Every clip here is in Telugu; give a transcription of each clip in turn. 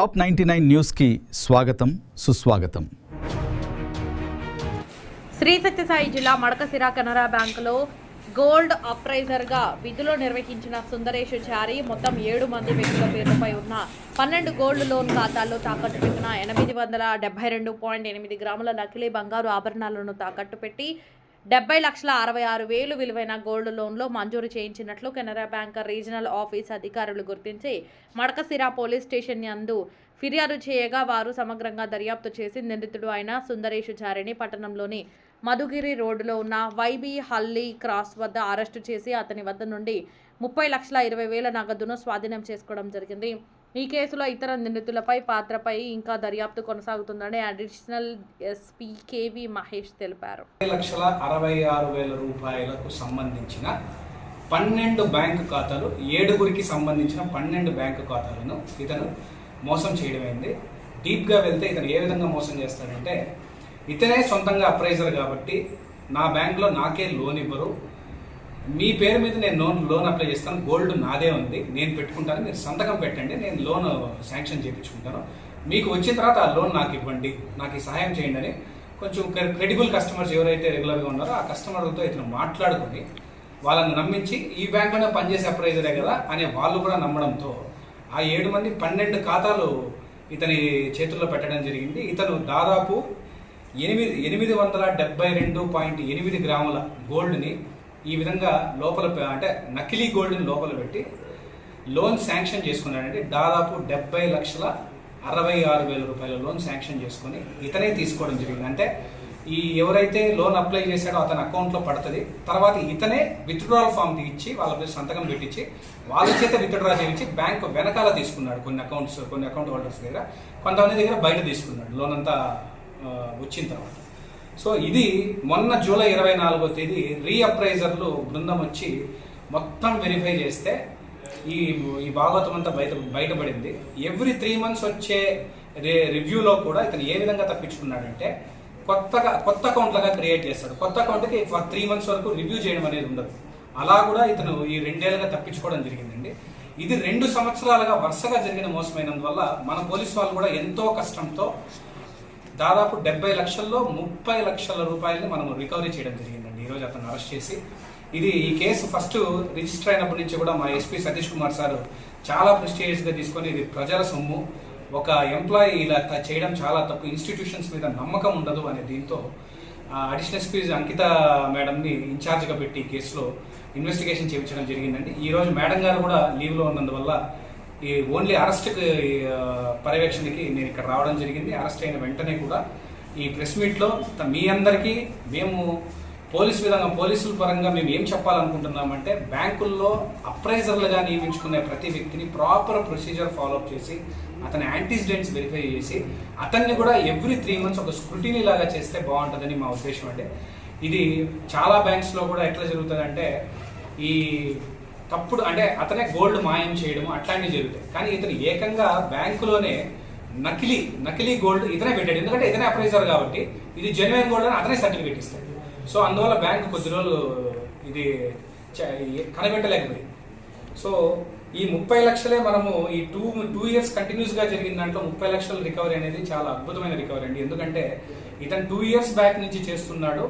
టాప్ 99 న్యూస్కి స్వాగతం సుస్వాగతం. శ్రీ సత్యసాయి జిల్లా మడకశిర కెనరా బ్యాంకులో గోల్డ్ అప్రైజర్గా విధులు నిర్వహించిన సుందరేశాచారి మొత్తం 7 మంది వ్యక్తుల పేర్లపై ఉన్న 12 గోల్డ్ లోన్ ఖాతాల్లో తాకట్టు పెట్టిన 872.8 గ్రాముల నకిలీ బంగారు ఆభరణాలను తాకట్టు పెట్టి 70,66,000 విలువైన గోల్డ్ లోన్లో మంజూరు చేయించినట్లు కెనరా బ్యాంక్ రీజనల్ ఆఫీస్ అధికారులు గుర్తించి మడకశిర పోలీస్ స్టేషన్ యందు ఫిర్యాదు చేయగా వారు సమగ్రంగా దర్యాప్తు చేసి నిందితుడు అయిన సుందరేశాచారిని పట్టణంలోని మధుగిరి రోడ్డులో ఉన్న వైబీ హల్లీ క్రాస్ వద్ద అరెస్టు చేసి అతని వద్ద నుండి 30,20,000 నగదును స్వాధీనం చేసుకోవడం జరిగింది. ఈ కేసులో ఇతర నిందితులపై పాత్రపై ఇంకా దర్యాప్తు కొనసాగుతుందని అడిషనల్ ఎస్పీ కేవి మహేష్ తెలిపారు. 60,66,000 రూపాయలకు సంబంధించిన 12 బ్యాంకు ఖాతాలు 7గురికి సంబంధించిన 12 బ్యాంకు ఖాతాలను ఇతను మోసం చేయడమైంది. డీప్గా వెళ్తే ఇతను ఏ విధంగా మోసం చేస్తాడంటే, ఇతనే సొంతంగా అప్రైజర్ కాబట్టి నా బ్యాంకులో నాకే లోన్ ఇవ్వరు, మీ పేరు మీద నేను లోన్ అప్లై చేస్తాను, గోల్డ్ నాదే ఉంది, నేను పెట్టుకుంటాను, మీరు సంతకం పెట్టండి, నేను లోన్ శాంక్షన్ చేయించుకుంటాను, మీకు వచ్చిన తర్వాత ఆ లోన్ నాకు ఇవ్వండి, నాకు ఈ సహాయం చేయండి అని కొంచెం క్రెడిబుల్ కస్టమర్స్ ఎవరైతే రెగ్యులర్గా ఉన్నారో ఆ కస్టమర్లతో ఇతను మాట్లాడుకొని వాళ్ళని నమ్మించి ఈ బ్యాంకులోనే పనిచేసే అప్రైజరే కదా అనే వాళ్ళు కూడా నమ్మడంతో ఆ 7 మంది 12 ఖాతాలు ఇతని చేతుల్లో పెట్టడం జరిగింది. ఇతను దాదాపు 872.8 గ్రాముల గోల్డ్ని ఈ విధంగా లోపల అంటే నకిలీ గోల్డ్ని లోపల పెట్టి లోన్ శాంక్షన్ చేసుకున్నాడంటే దాదాపు 70,66,000 రూపాయల లోన్ శాంక్షన్ చేసుకొని ఇతనే తీసుకోవడం జరిగింది. అంటే ఈ ఎవరైతే లోన్ అప్లై చేశాడో అతని అకౌంట్లో పడుతుంది, తర్వాత ఇతనే విత్డ్రాల్ ఫామ్ ఇచ్చి వాళ్ళ పేరు సంతకం పెట్టించి వాళ్ళ చేత విత్డ్రా చేయించి బ్యాంకు వెనకాల తీసుకున్నాడు. కొన్ని అకౌంట్ హోల్డర్స్ దగ్గర, కొంతమంది దగ్గర బయట తీసుకున్నాడు లోన్ అంతా వచ్చిన తర్వాత. సో ఇది మొన్న జూలై 24వ తేదీ రీఅప్రైజర్లు బృందం వచ్చి మొత్తం వెరిఫై చేస్తే ఈ భాగవతం అంతా బయటపడింది. ఎవ్రీ 3 months వచ్చే రివ్యూలో కూడా ఇతను ఏ విధంగా తప్పించుకున్నాడంటే, కొత్త అకౌంట్లుగా క్రియేట్ చేస్తాడు. కొత్త అకౌంట్కి 3 months వరకు రివ్యూ చేయడం అనేది ఉండదు. అలా కూడా ఇతను ఈ 2 ఏళ్ళుగా తప్పించుకోవడం జరిగిందండి. ఇది 2 సంవత్సరాలుగా వరుసగా జరిగిన మోసమైనందువల్ల మన పోలీసు వాళ్ళు కూడా ఎంతో కష్టంతో దాదాపు 70 లక్షల్లో 30 లక్షల రూపాయలని మనం రికవరీ చేయడం జరిగిందండి. ఈరోజు అతను అరెస్ట్ చేసి ఈ కేసు ఫస్ట్ రిజిస్టర్ అయినప్పటి నుంచి కూడా మా ఎస్పీ సతీష్ కుమార్ సార్ చాలా ప్రెస్టీజియస్గా తీసుకొని ఇది ప్రజల సొమ్ము, ఒక ఎంప్లాయీ ఇలా చేయడం చాలా తప్పు, ఇన్స్టిట్యూషన్స్ మీద నమ్మకం ఉండదు అనే దీంతో అడిషనల్ ఎస్పీ అంకిత మేడంని ఇన్ఛార్జ్గా పెట్టి ఈ కేసులో ఇన్వెస్టిగేషన్ చేయించడం జరిగిందండి. ఈరోజు మేడం గారు కూడా లీవ్లో ఉన్నందువల్ల ఈ ఓన్లీ అరెస్ట్కి పర్యవేక్షణకి నేను ఇక్కడ రావడం జరిగింది. అరెస్ట్ అయిన వెంటనే కూడా ఈ ప్రెస్ మీట్లో మీ అందరికీ మేము పోలీసుల పరంగా మేము ఏం చెప్పాలనుకుంటున్నామంటే, బ్యాంకుల్లో అప్రైజర్లుగా నియమించుకునే ప్రతి వ్యక్తిని ప్రాపర్ ప్రొసీజర్ ఫాలోఅప్ చేసి అతని యాంటీసిడెంట్స్ వెరిఫై చేసి అతన్ని కూడా ఎవ్రీ 3 months ఒక స్క్రూటినీ లాగా చేస్తే బాగుంటుందని మా ఉద్దేశం. అంటే ఇది చాలా బ్యాంక్స్లో కూడా ఎట్లా జరుగుతుందంటే, ఈ తప్పుడు అంటే అతనే గోల్డ్ మాయం చేయడం అట్లాంటివి జరుగుతాయి. కానీ ఇతను ఏకంగా బ్యాంకులోనే నకిలీ గోల్డ్ ఇతనే పెట్టాడు. ఎందుకంటే ఇతనే అప్రైజర్ కాబట్టి ఇది జెన్యున్ గోల్డ్ అని అతనే సర్టిఫికేట్ ఇస్తాడు. సో అందువల్ల బ్యాంకు కొద్ది రోజులు ఇది కనిపెట్టలేకపోయింది. సో ఈ 30 లక్షలే మనము ఈ 2 years కంటిన్యూస్గా జరిగిన దాంట్లో 30 లక్షల రికవరీ అనేది చాలా అద్భుతమైన రికవరీ అండి. ఎందుకంటే ఇతను 2 years బ్యాక్ నుంచి చేస్తున్నాడు.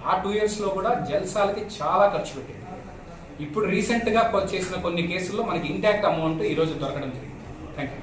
ఆ 2 yearsలో కూడా జల్సాలకి చాలా ఖర్చు పెట్టింది. ఇప్పుడు రీసెంట్గా చేసిన కొన్ని కేసుల్లో మనకి ఇంటాక్ట్ అమౌంట్ ఈరోజు దొరకడం జరిగింది. Thank you.